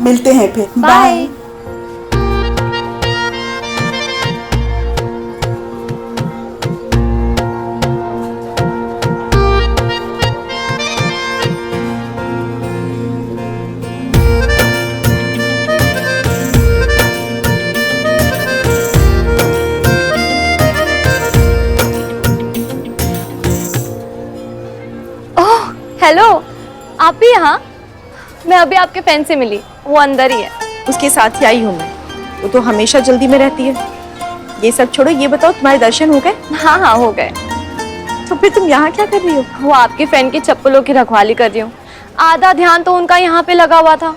मिलते हैं फिर। बाय। ओह हेलो, आप भी यहाँ? मैं अभी आपके फ्रेंड से मिली, वो अंदर ही है। उसके साथ ही आई हूँ मैं। वो तो हमेशा जल्दी में रहती है। ये सब छोड़ो, ये बताओ तुम्हारे दर्शन हो गए? हाँ हाँ हो गए। तो फिर तुम यहाँ क्या कर रही हो? वो आपकी फ्रेंड की चप्पलों की रखवाली कर रही हूँ। आधा ध्यान तो उनका यहाँ पे लगा हुआ था।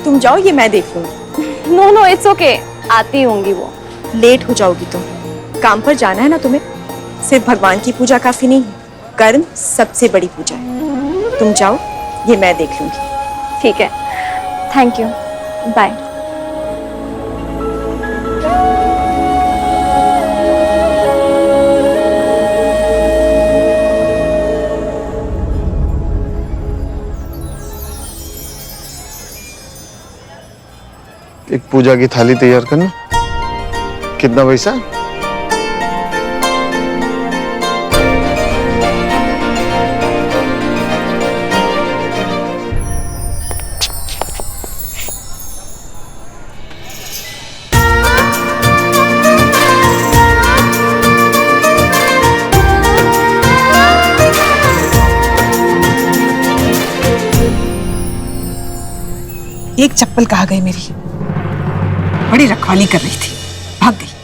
तुम जाओ, ये मैं देख लूंगी। नो नो इट्स ओके, आती होंगी वो। लेट हो जाओगी तुम। काम पर जाना है ना तुम्हें। सिर्फ भगवान की पूजा काफी नहीं है, कर्म सबसे बड़ी पूजा है। तुम जाओ, ये मैं देख लूंगी। ठीक है, थैंक यू, बाय। एक पूजा की थाली तैयार करना। कितना पैसा? एक चप्पल कहाँ गई मेरी? बड़ी रखवाली कर रही थी, भाग गई।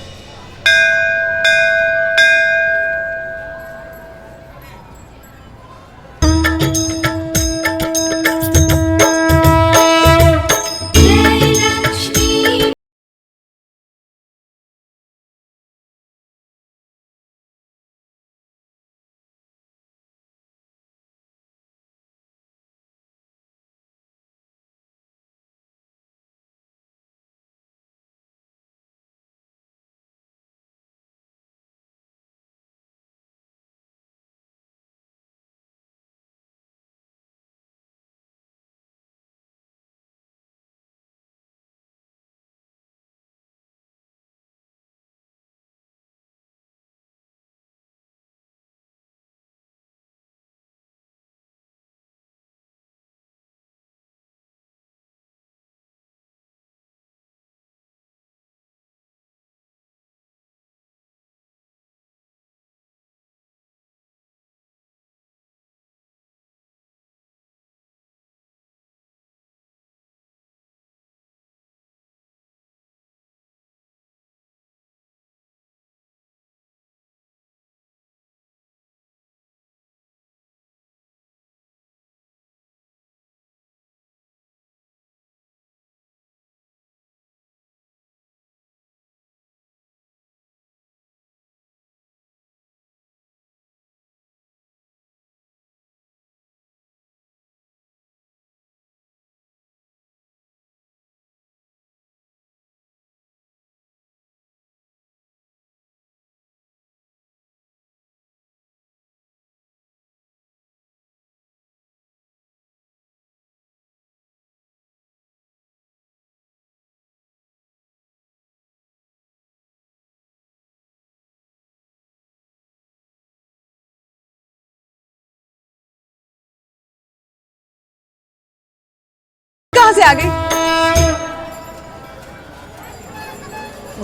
कहाँ से आ गई?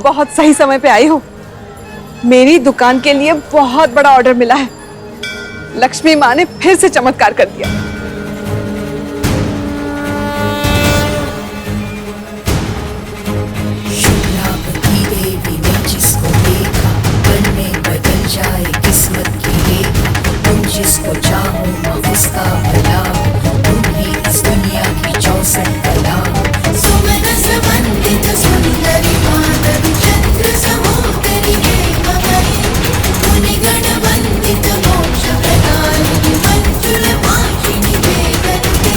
बहुत सही समय पे आई हो। मेरी दुकान के लिए बहुत बड़ा ऑर्डर मिला है। लक्ष्मी माँ ने फिर से चमत्कार कर दिया। शुक्लापति देवी ने जिसको देखा, पल में बदल जाए किस्मत की रेखा। तुम जिसको चाहो माँ उसका भला, तुम ही इस दुनिया की 64 कला। सुमनस वंदित सुंदरी माधवी, चंद्र सहोदरी हे ममरे। मुनिगण वंदित मोक्ष प्रदायिनी, मंजुल भाषिणी वेदन्ते।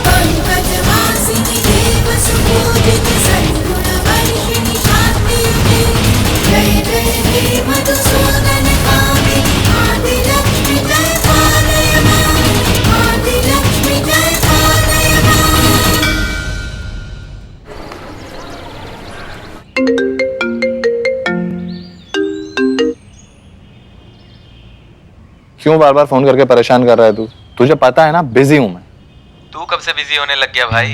पंकज वासिनी देव सुपूजित, सद्गुण वर्षिणी शान्तियुते। जय जय हे मधुसूदन कामिनी, आदिलक्ष्मी जय पालय मां। आदिलक्ष्मी क्यों बार बार फोन करके परेशान कर रहा है तू? तुझे पता है ना बिजी हूँ मैं। तू कब से बिजी होने लग गया भाई?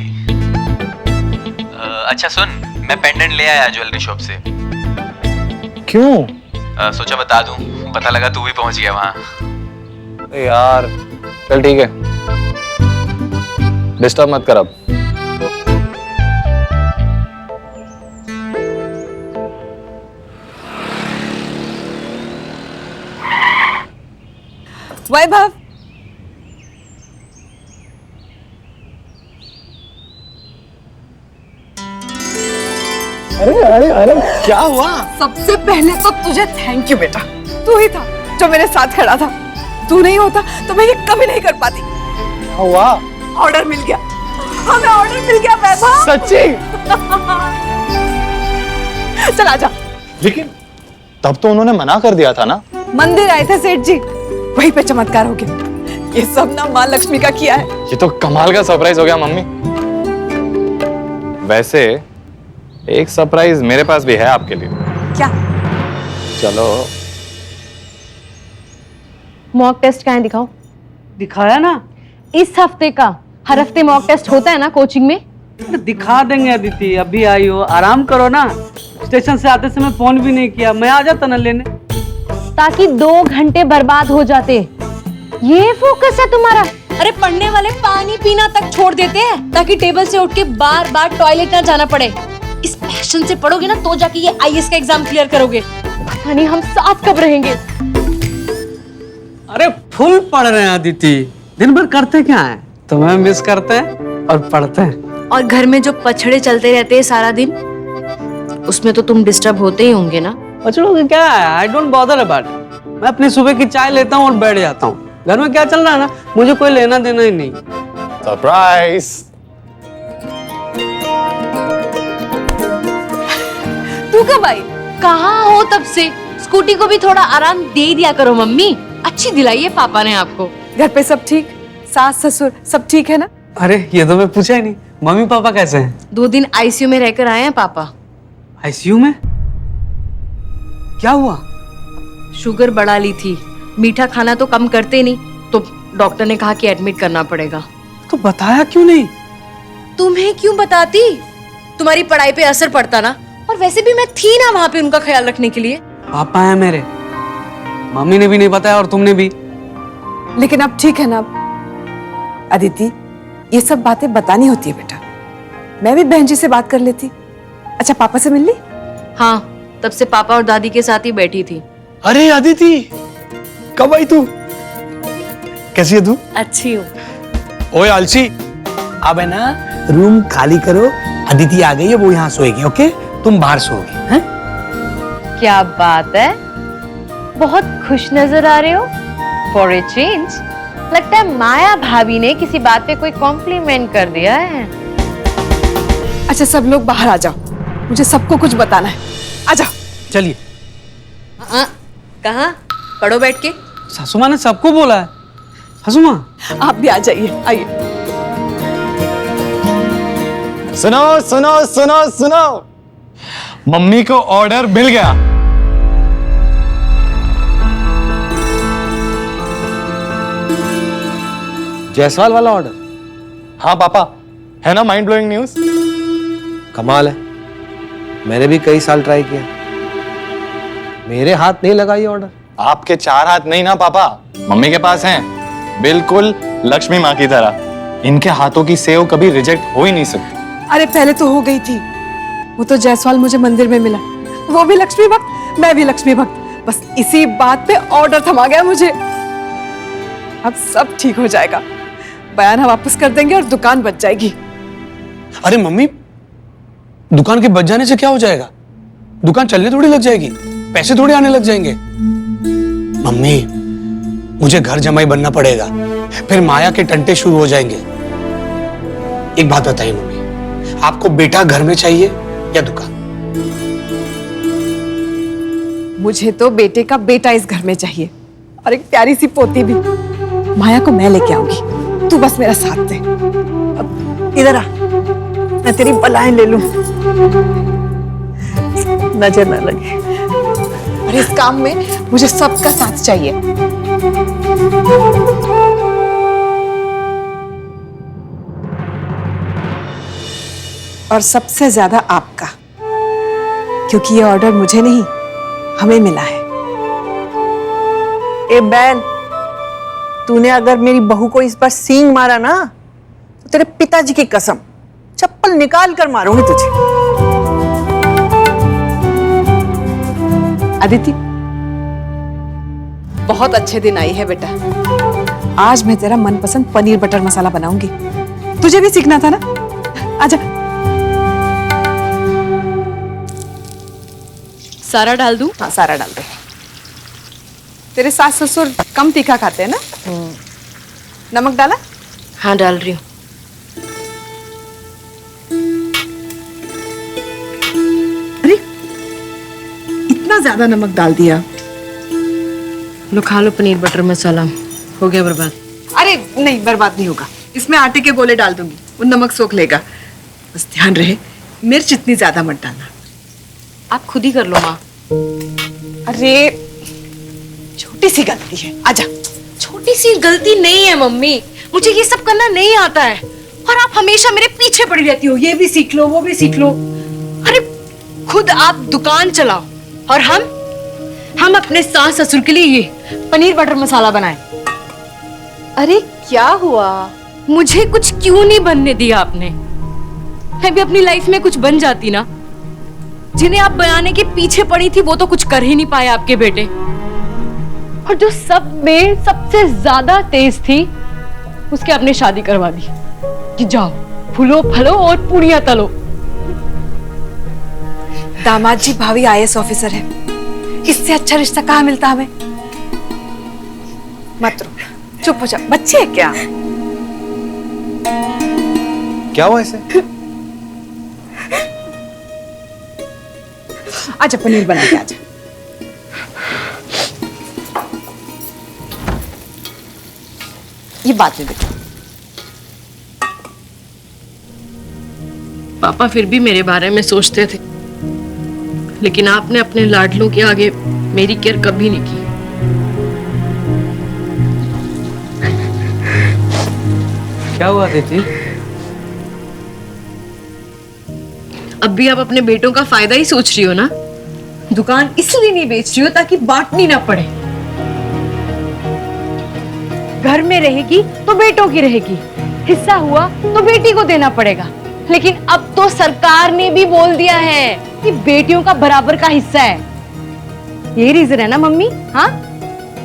अच्छा सुन, मैं पेंडेंट ले आया ज्वेलरी शॉप से। क्यों? सोचा बता दूं, पता लगा तू भी पहुंच गया वहां। अरे यार चल ठीक है, डिस्टर्ब मत कर अब। वैभव, अरे क्या हुआ? सबसे पहले तो तुझे थैंक यू बेटा। तू ही था जो मेरे साथ खड़ा था। तू नहीं होता तो मैं ये कभी नहीं कर पाती। क्या हुआ? ऑर्डर मिल गया, हमें ऑर्डर मिल गया वैभव। सच्ची? चल आजा। लेकिन तब तो उन्होंने मना कर दिया था ना। मंदिर आए थे सेठ जी, वहीं पे चमत्कार हो गया। ये सब ना माँ लक्ष्मी का किया है। ये तो कमाल का सरप्राइज हो गया मम्मी। वैसे एक सरप्राइज मेरे पास भी है आपके लिए। क्या? चलो। मॉक टेस्ट कहाँ है, दिखाओ। दिखाया ना, इस हफ्ते का। हर हफ्ते मॉक टेस्ट होता है ना कोचिंग में। दिखा देंगे अदिति, अभी आई हो, आराम करो ना। स्टेशन से आते समय फोन भी नहीं किया, मैं आ जाता ना लेने। ताकि 2 घंटे बर्बाद हो जाते। ये फोकस है तुम्हारा? अरे पढ़ने वाले पानी पीना तक छोड़ देते हैं ताकि टेबल से उठ के बार बार टॉयलेट ना जाना पड़े। इस पैशन से पढ़ोगे ना तो जाके ये आईएएस का एग्जाम क्लियर करोगे। पता नहीं हम साथ कब रहेंगे। अरे फुल पढ़ रहे हैं अदिति, दिन भर करते क्या है? तुम्हें मिस करते हैं और पढ़ते हैं। और घर में जो पछड़े चलते रहते हैं सारा दिन, उसमें तो तुम डिस्टर्ब होते ही होंगे ना। बच्चों क्या है, आई डोंट बॉदर अबाउट। मैं अपनी सुबह की चाय लेता हूँ और बैठ जाता हूँ। घर में क्या चल रहा है ना, मुझे कोई लेना देना ही नहीं। सरप्राइज। तू कब आई? कहाँ हो तब से? स्कूटी को भी थोड़ा आराम दे ही दिया करो मम्मी। अच्छी दिलाई है पापा ने आपको। घर पे सब ठीक? सास ससुर सब ठीक है ना? अरे ये तो मैं पूछा ही नहीं, मम्मी पापा कैसे हैं? 2 दिन आईसीयू में रहकर आए हैं पापा। आईसीयू में? क्या हुआ? शुगर बढ़ा ली थी, मीठा खाना तो कम करते नहीं, तो डॉक्टर ने कहा कि एडमिट करना पड़ेगा। तो बताया क्यों नहीं? तुम्हें क्यों बताती? तुम्हारी पढ़ाई पे असर पड़ता ना। और वैसे भी मैं थी ना वहां पे उनका ख्याल रखने के लिए। पापा है मेरे, मम्मी ने भी नहीं बताया और तुमने भी। लेकिन अब ठीक है ना? अदिति, ये सब बातें बतानी होती है बेटा। मैं भी बहन जी से बात कर लेती। अच्छा पापा से मिल ली? हाँ, तब से पापा और दादी के साथ ही बैठी थी। अरे अदिति, कब आई तू? कैसी है तू? अच्छी हूँ। ओए आलसी, अब है ना रूम खाली करो। अदिति आ गई है, वो यहाँ सोएगी। ओके, तुम बाहर सोओगे। हैं? क्या बात है, बहुत खुश नजर आ रहे हो। फॉर ए चेंज लगता है माया भाभी ने किसी बात पे कोई कॉम्प्लीमेंट कर दिया है। अच्छा सब लोग बाहर आ जाओ, मुझे सबको कुछ बताना है। आ जाओ। चलिए। कहाँ? पढ़ो बैठ के। सासू माँ ने सबको बोला है। सासू माँ आप भी आ जाइए, आइए। सुनो सुनो सुनो सुनो, मम्मी को ऑर्डर मिल गया। जायसवाल वाला ऑर्डर? हाँ पापा, है ना माइंड ब्लोइंग न्यूज? कमाल है, मैंने भी कई साल ट्राई किया, मेरे हाथ नहीं लगा ये ऑर्डर। आपके 4 हाथ नहीं ना पापा, मम्मी के पास हैं, बिल्कुल लक्ष्मी माँ की तरह। इनके हाथों की सेव कभी रिजेक्ट हो ही नहीं सकती। अरे पहले तो हो गई थी, वो तो जायसवाल मुझे मंदिर में मिला, वो भी लक्ष्मी भक्त, मैं भी लक्ष्मी भक्त। बस इसी बात पे ऑर्डर थमा गया मुझे। अब सब ठीक हो जाएगा, बयाना वापस कर देंगे और दुकान बच जाएगी। अरे मम्मी, दुकान के बच जाने से क्या हो जाएगा? दुकान चलने थोड़ी लग जाएगी, पैसे थोड़ी आने लग जाएंगे। मम्मी, मुझे घर जमाई बनना पड़ेगा, फिर माया के टंटे शुरू हो जाएंगे। एक बात बताइए मम्मी, आपको बेटा घर में चाहिए या दुकान? मुझे तो बेटे का बेटा इस घर में चाहिए और एक प्यारी सी पोती भी। माया को मैं लेके आऊंगी, तू बस मेरा साथ दे। अब इधर आ, मैं तेरी बलाएं ले लूं, नजर न लगे। और इस काम में मुझे सबका साथ चाहिए। और सबसे ज्यादा आपका, क्योंकि ये ऑर्डर मुझे नहीं हमें मिला है। ए बैन, तूने अगर मेरी बहू को इस बार सींग मारा ना तो तेरे पिताजी की कसम चप्पल निकाल कर मारूंगी तुझे। अदिति, बहुत अच्छे दिन आई है बेटा। आज मैं तेरा मनपसंद पनीर बटर मसाला बनाऊंगी। तुझे भी सीखना था ना, आजा। सारा डाल दूं? हाँ, सारा डाल दे। तेरे सास ससुर कम तीखा खाते हैं ना? नमक डाला? हाँ, डाल रही हूँ। अरे, इतना ज्यादा नमक डाल दिया। लो खा लो पनीर बटर मसाला, हो गया बर्बाद। अरे नहीं, बर्बाद नहीं होगा। इसमें आटे के गोले डाल दूंगी, वो नमक सोख लेगा। बस ध्यान रहे, मिर्च इतनी ज्यादा मत डालना। आप खुद ही कर लो माँ। अरे छोटी सी गलती है, आजा। छोटी सी गलती नहीं है मम्मी, मुझे ये सब करना नहीं आता है और आप हमेशा मेरे पीछे पड़ी रहती हो। ये भी सीख लो, वो भी सीख लो। अरे खुद आप दुकान चलाओ और हम अपने सास ससुर के लिए ये पनीर बटर मसाला बनाएं। अरे क्या हुआ? मुझे कुछ क्यों नहीं बनने दिया आपने? मैं भी अपनी लाइफ में कुछ बन जाती ना। जिन्हें आप बनाने के पीछे पड़ी थी वो तो कुछ कर ही नहीं पाए आपके बेटे, और जो सब में सबसे ज्यादा तेज थी उसके आपने शादी करवा दी कि जाओ फूलो फलो और पूड़ियां तलो। दामाद जी भावी IAS ऑफिसर है, इससे अच्छा रिश्ता कहाँ मिलता हमें। मत रो, चुप हो जा। बच्चे है क्या? क्या हुआ इसे? आजा, पनीर बना के आजा। ये बात में बेटा। पापा फिर भी मेरे बारे में सोचते थे, लेकिन आपने अपने लाडलों के आगे मेरी केयर कभी नहीं की। क्या हुआ दीदी? अब भी आप अपने बेटों का फायदा ही सोच रही हो ना? दुकान इसलिए नहीं बेच रही हो ताकि बांटनी ना पड़े। घर में रहेगी तो बेटों की रहेगी, हिस्सा हुआ तो बेटी को देना पड़ेगा। लेकिन अब तो सरकार ने भी बोल दिया है कि बेटियों का बराबर का हिस्सा है। ये रीजन है ना मम्मी? हाँ,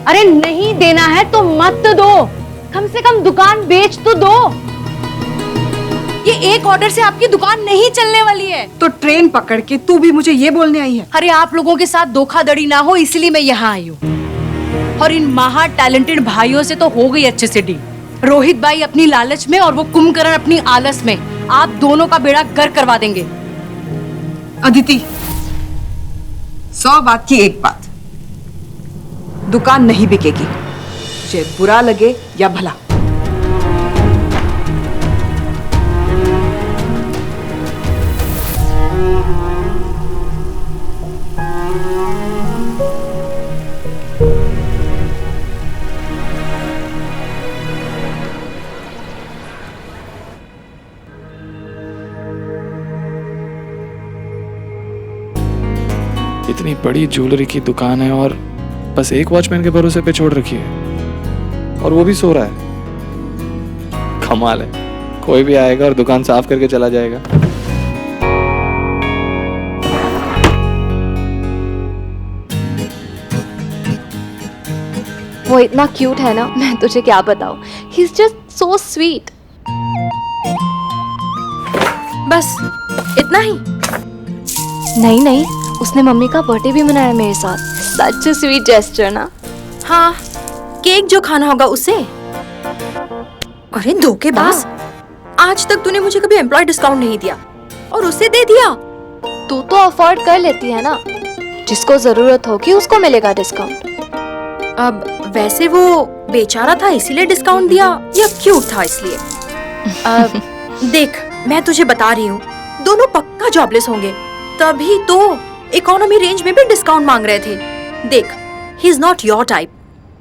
अरे नहीं देना है तो मत दो, कम से कम दुकान बेच तो दो। ये एक ऑर्डर से आपकी दुकान नहीं चलने वाली है। तो ट्रेन पकड़ के तू भी मुझे ये बोलने आई है? अरे आप लोगों के साथ धोखाधड़ी ना हो इसलिए मैं यहाँ आई हूँ। और इन महा टैलेंटेड भाइयों से तो हो गई अच्छे से डील। रोहित भाई अपनी लालच में और वो कुंभकर्ण अपनी आलस में आप दोनों का बेड़ा गर्क करवा देंगे। अदिति, 100 बात की एक बात, दुकान नहीं बिकेगी, मुझे बुरा लगे या भला। इतनी बड़ी ज्वेलरी की दुकान है और बस एक वॉचमैन के भरोसे पे छोड़ रखी है, और वो भी सो रहा है। कमाल है, कोई भी आएगा और दुकान साफ करके चला जाएगा। वो इतना क्यूट है ना, मैं तुझे क्या बताऊं। He is just so sweet. बस इतना ही? नहीं नहीं, उसने मम्मी का बर्थडे भी मनाया मेरे साथ। सच स्वीट जेस्चर ना। हाँ, केक जो खाना होगा उसे। अरे धोखेबाज, आज तक तूने मुझे कभी एम्प्लॉय डिस्काउंट नहीं दिया और उसे दे दिया। तू तो अफोर्ड कर लेती है ना, जिसको जरूरत होगी उसको मिलेगा डिस्काउंट। अब वैसे वो बेचारा था इसीलिए डिस्काउंट दिया या क्यूट था इसलिए? देख, मैं तुझे बता रही हूँ, दोनों पक्का जॉबलेस होंगे, तभी तो इकोनॉमी रेंज में भी डिस्काउंट मांग रहे थे। देख, he is not your type,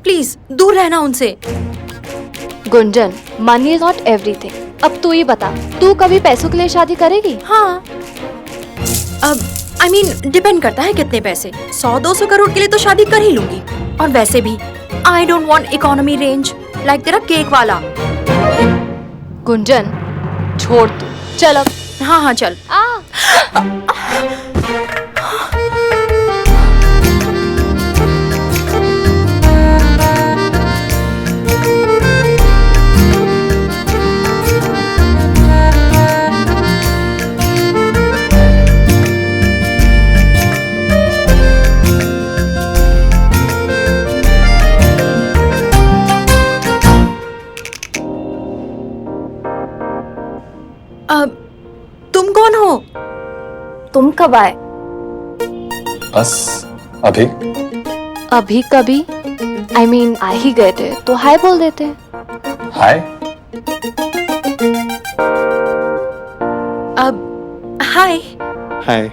please दूर रहना उनसे। Gunjan, money is not everything. अब तू ही बता, तू कभी पैसों के लिए शादी करेगी? हाँ, अब I mean, डिपेंड करता है कितने पैसे। 100-200 करोड़ के लिए तो शादी कर ही लूंगी। और वैसे भी I don't want economy range like तेरा केक वाला। गुंजन छोड़ तू, चल अब। हाँ हाँ चल। अब तुम कौन हो? तुम कब आए? बस अभी। अभी कभी? I mean, आ ही गए थे तो हाय बोल देते। हाय। अब हाय। हाय।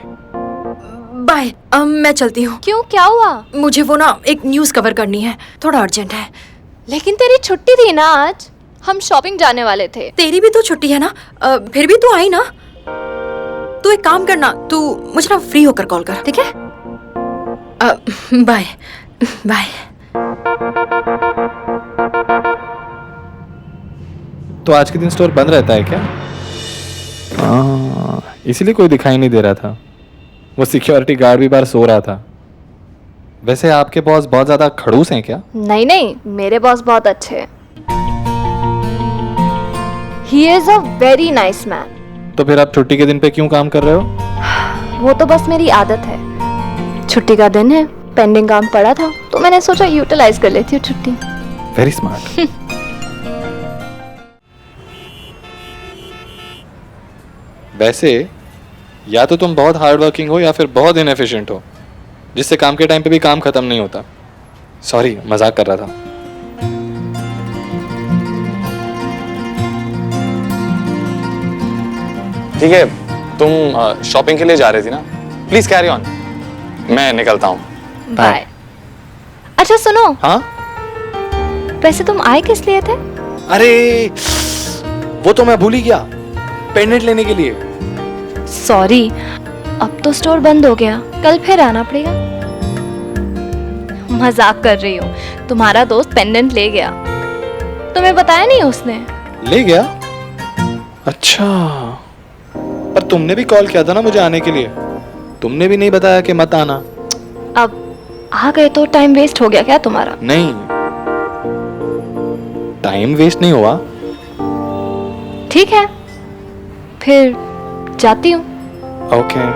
बाय। मैं चलती हूँ। क्यों, क्या हुआ? मुझे वो ना एक न्यूज़ कवर करनी है, थोड़ा अर्जेंट है। लेकिन तेरी छुट्टी थी ना आज, हम शॉपिंग जाने वाले थे। तेरी भी तो छुट्टी है ना, फिर भी तू आई ना। तू एक काम करना, तू मुझे ना फ्री होकर कॉल कर, ठीक है? Bye bye. तो आज के दिन स्टोर बंद रहता है क्या? इसीलिए कोई दिखाई नहीं दे रहा था। वो सिक्योरिटी गार्ड भी बाहर सो रहा था। वैसे आपके बॉस बहुत ज्यादा खड़ूस हैं क्या? नहीं नहीं, मेरे बॉस बहुत अच्छे हैं। He is a very nice man. तो फिर आप छुट्टी के दिन पे क्यों काम कर रहे हो? वो तो बस मेरी आदत है। छुट्टी का दिन है, पेंडिंग काम पड़ा था तो मैंने सोचा यूटिलाइज कर लेती हूँ छुट्टी। Very smart. वैसे या तो तुम बहुत हार्ड वर्किंग हो या फिर बहुत इनएफिशिएंट हो, जिससे काम के टाइम पे भी काम खत्म नहीं होता। सॉरी, मजाक कर रहा था। ठीक है, तुम शॉपिंग के लिए जा रही थी ना? प्लीज कैरी ऑन, मैं निकलता हूँ। बाय। अच्छा सुनो। हाँ? वैसे तुम आए किस लिए थे? अरे वो तो मैं भूल ही गया, पेंडेंट लेने के लिए। सॉरी, अब तो स्टोर बंद हो गया, कल फिर आना पड़ेगा। मजाक कर रही हूँ, तुम्हारा दोस्त पेंडेंट ले गया। तुम्हें बताया नहीं उसने? ले गया? अच्छा, पर तुमने भी कॉल किया था ना मुझे आने के लिए। तुमने भी नहीं बताया कि मत आना। अब आ गए तो टाइम वेस्ट हो गया क्या तुम्हारा? नहीं, टाइम वेस्ट नहीं हुआ। ठीक है, फिर जाती हूँ। ओके।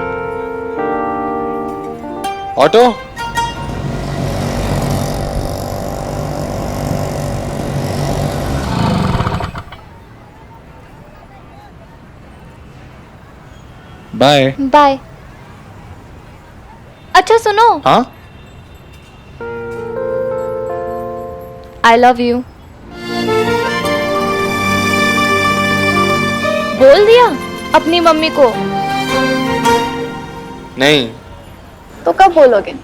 ऑटो। बाय। बाय। अच्छा सुनो। हाँ? I love you. बोल दिया अपनी मम्मी को? नहीं। तो कब बोलोगे?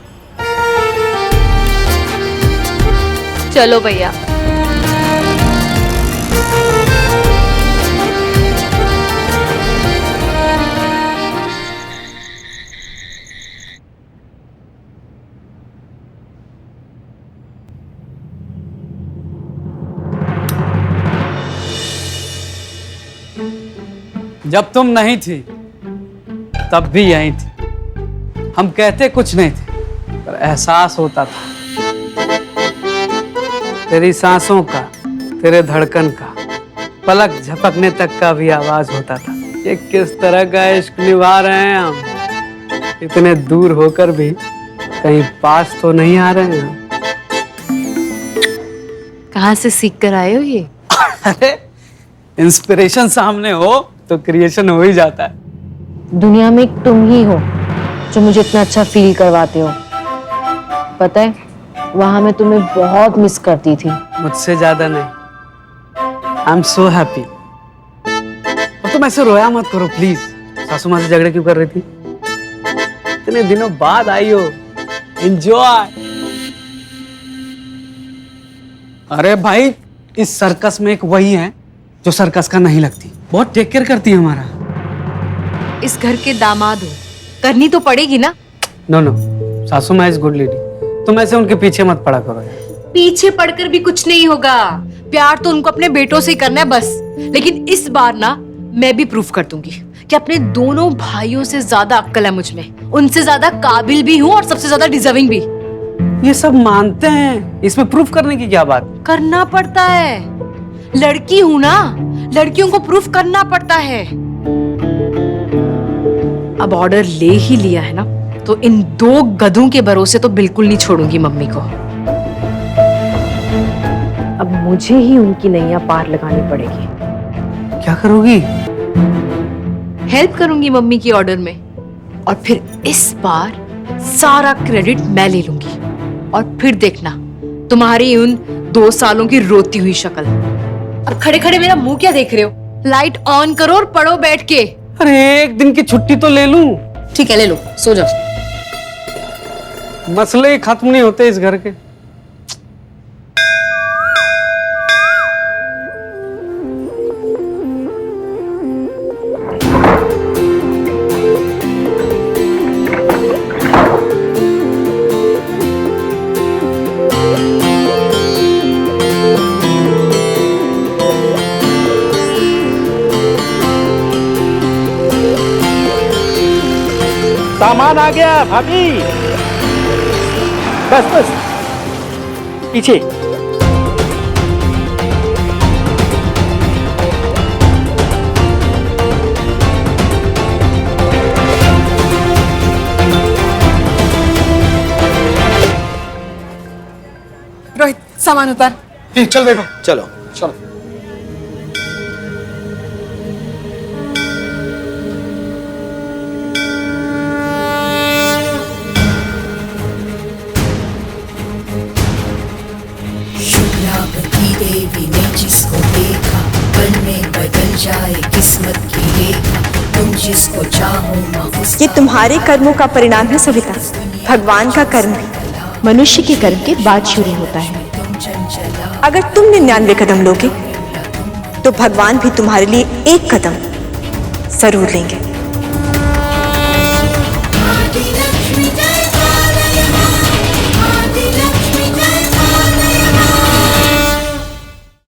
चलो भैया। जब तुम नहीं थी तब भी यहीं थी। हम कहते कुछ नहीं थे पर एहसास होता था। तेरी सांसों का, तेरे धड़कन का, पलक झपकने तक का भी आवाज होता था। ये किस तरह का इश्क निभा रहे हैं हम, इतने दूर होकर भी कहीं पास तो नहीं आ रहे हैं। कहाँ से सीख कर आए हो ये? अरे इंस्पिरेशन सामने हो तो क्रिएशन हो ही जाता है। दुनिया में एक तुम ही हो जो मुझे इतना अच्छा फील करवाते हो। पता है, वहां मैं तुम्हें बहुत मिस करती थी। मुझसे ज्यादा नहीं। I am so happy. और तुम ऐसे रोया मत करो प्लीज। सासू माँ से झगड़े क्यों कर रही थी? इतने दिनों बाद आई हो, एंजॉय। अरे भाई, इस सर्कस में एक वही है जो सर्कस का नहीं लगती, बहुत टेक केयर करती है हमारा। इस घर के दामाद हो, करनी तो पड़ेगी ना। नो नो, सासू माँ इज गुड लेडी, तुम ऐसे उनके पीछे मत पड़ा करो यार। पीछे पड़कर भी कुछ नहीं होगा, प्यार तो उनको अपने बेटों से ही करना है बस। लेकिन इस बार ना मैं भी प्रूफ कर दूंगी कि अपने दोनों भाइयों से ज्यादा अक्ल है मुझ में, उनसे ज्यादा काबिल भी हूँ और सबसे ज्यादा डिजर्विंग भी। ये सब मानते हैं, इसमें प्रूफ करने की क्या बात? करना पड़ता है, लड़की हूं ना, लड़कियों को प्रूफ करना पड़ता है। अब ऑर्डर ले ही लिया है ना, तो इन 2 गधों के भरोसे तो बिल्कुल नहीं छोड़ूंगी मम्मी को। अब मुझे ही उनकी नैया पार लगानी पड़ेगी। क्या करोगी? हेल्प करूंगी मम्मी की ऑर्डर में, और फिर इस बार सारा क्रेडिट मैं ले लूंगी। और फिर देखना तुम्हारी उन 2 सालों की रोती हुई शक्ल। और खड़े खड़े मेरा मुंह क्या देख रहे हो? लाइट ऑन करो और पढ़ो बैठ के। अरे एक दिन की छुट्टी तो ले लूं। ठीक है, ले लो, सो जाओ। मसले ही खत्म नहीं होते इस घर के। सामान आ गया भाभी। बस बस पीछे। रोहित, सामान उतार। चल देखो। चलो चलो। शुक्लावती देवी ने जिसको देखा, पल में बदल जाए किस्मत की रेखा। तुम जिसको चाहो माँ उसका। ये तुम्हारे कर्मों का परिणाम है सविता। भगवान का कर्म भी मनुष्य के कर्म के बाद शुरू होता है। अगर तुम 99 कदम लोगे तो भगवान भी तुम्हारे लिए 1 कदम जरूर लेंगे।